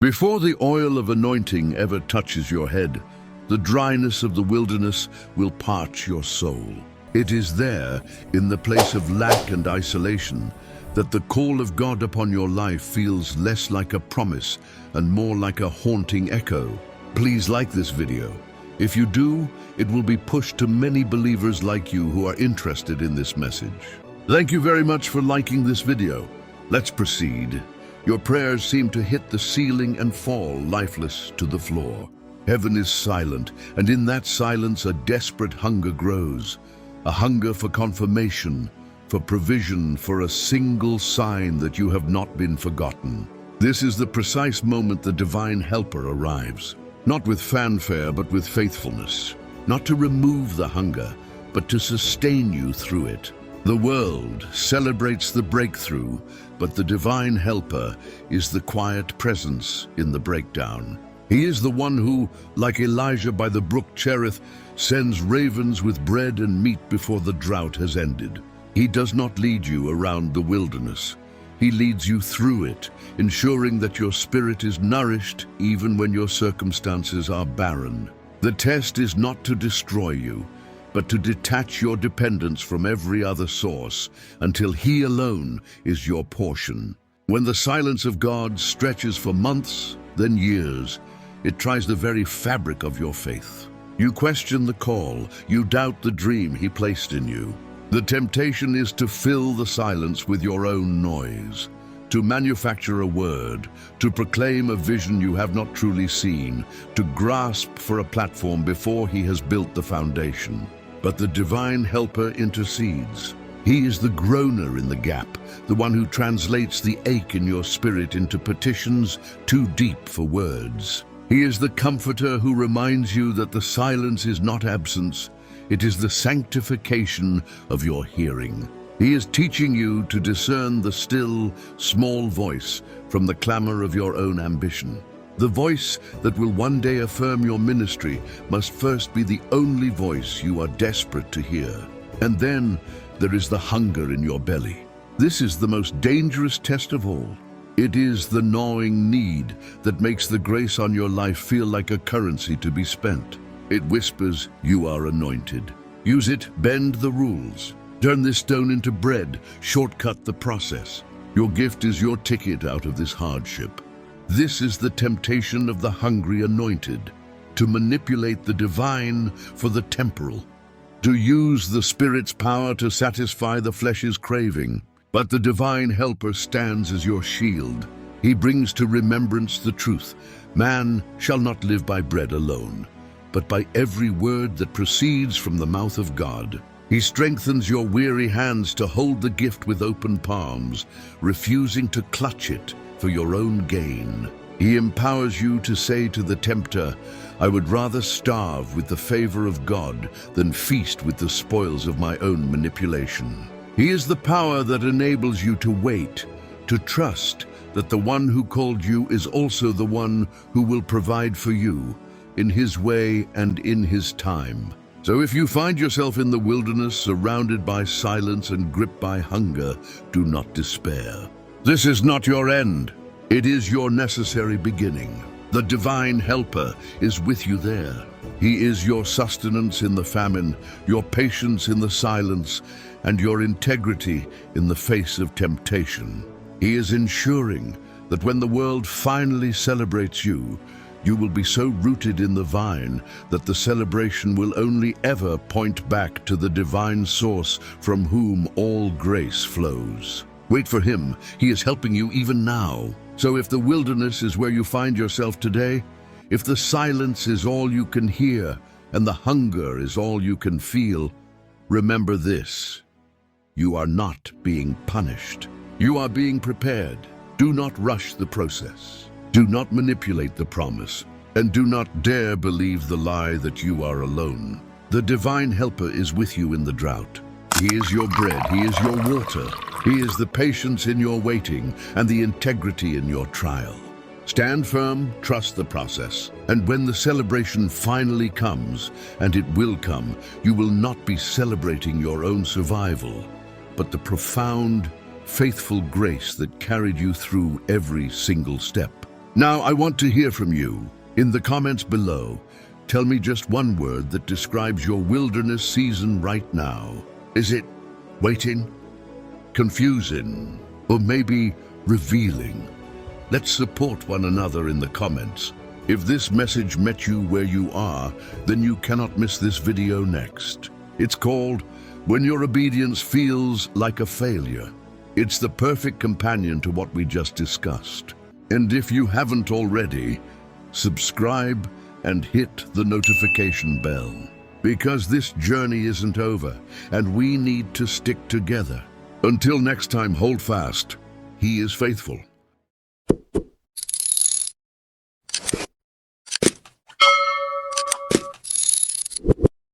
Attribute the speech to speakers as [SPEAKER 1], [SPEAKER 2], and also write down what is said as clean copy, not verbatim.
[SPEAKER 1] Before the oil of anointing ever touches your head, the dryness of the wilderness will parch your soul. It is there, in the place of lack and isolation, that the call of God upon your life feels less like a promise and more like a haunting echo. Please like this video. If you do, it will be pushed to many believers like you who are interested in this message. Thank you very much for liking this video. Let's proceed. Your prayers seem to hit the ceiling and fall lifeless to the floor. Heaven is silent, and in that silence a desperate hunger grows. A hunger for confirmation, for provision, for a single sign that you have not been forgotten. This is the precise moment the divine helper arrives. Not with fanfare, but with faithfulness. Not to remove the hunger, but to sustain you through it. The world celebrates the breakthrough, but the divine helper is the quiet presence in the breakdown. He is the one who, like Elijah by the brook Cherith, sends ravens with bread and meat before the drought has ended. He does not lead you around the wilderness. He leads you through it, ensuring that your spirit is nourished even when your circumstances are barren. The test is not to destroy you, but to detach your dependence from every other source until He alone is your portion. When the silence of God stretches for months, then years, it tries the very fabric of your faith. You question the call, you doubt the dream He placed in you. The temptation is to fill the silence with your own noise, to manufacture a word, to proclaim a vision you have not truly seen, to grasp for a platform before He has built the foundation. But the divine helper intercedes. He is the groaner in the gap, the one who translates the ache in your spirit into petitions too deep for words. He is the comforter who reminds you that the silence is not absence, it is the sanctification of your hearing. He is teaching you to discern the still, small voice from the clamor of your own ambition. The voice that will one day affirm your ministry must first be the only voice you are desperate to hear. And then there is the hunger in your belly. This is the most dangerous test of all. It is the gnawing need that makes the grace on your life feel like a currency to be spent. It whispers, "You are anointed." Use it, bend the rules. Turn this stone into bread, shortcut the process. Your gift is your ticket out of this hardship. This is the temptation of the hungry anointed, to manipulate the divine for the temporal, to use the Spirit's power to satisfy the flesh's craving. But the divine helper stands as your shield. He brings to remembrance the truth. Man shall not live by bread alone, but by every word that proceeds from the mouth of God. He strengthens your weary hands to hold the gift with open palms, refusing to clutch it for your own gain. He empowers you to say to the tempter, "I would rather starve with the favor of God than feast with the spoils of my own manipulation." He is the power that enables you to wait, to trust that the one who called you is also the one who will provide for you, in His way and in His time. So if you find yourself in the wilderness, surrounded by silence and gripped by hunger, do not despair. This is not your end. It is your necessary beginning. The divine helper is with you there. He is your sustenance in the famine, your patience in the silence, and your integrity in the face of temptation. He is ensuring that when the world finally celebrates you, you will be so rooted in the vine that the celebration will only ever point back to the divine source from whom all grace flows. Wait for Him. He is helping you even now. So if the wilderness is where you find yourself today, if the silence is all you can hear and the hunger is all you can feel, remember this: you are not being punished. You are being prepared. Do not rush the process. Do not manipulate the promise, and do not dare believe the lie that you are alone. The divine helper is with you in the drought. He is your bread, He is your water. He is the patience in your waiting and the integrity in your trial. Stand firm, trust the process, and when the celebration finally comes, and it will come, you will not be celebrating your own survival, but the profound, faithful grace that carried you through every single step. Now, I want to hear from you. In the comments below, tell me just one word that describes your wilderness season right now. Is it waiting, confusing, or maybe revealing? Let's support one another in the comments. If this message met you where you are, then you cannot miss this video next. It's called When Your Obedience Feels Like a Failure. It's the perfect companion to what we just discussed. And if you haven't already, subscribe and hit the notification bell. Because this journey isn't over, and we need to stick together. Until next time, hold fast. He is faithful.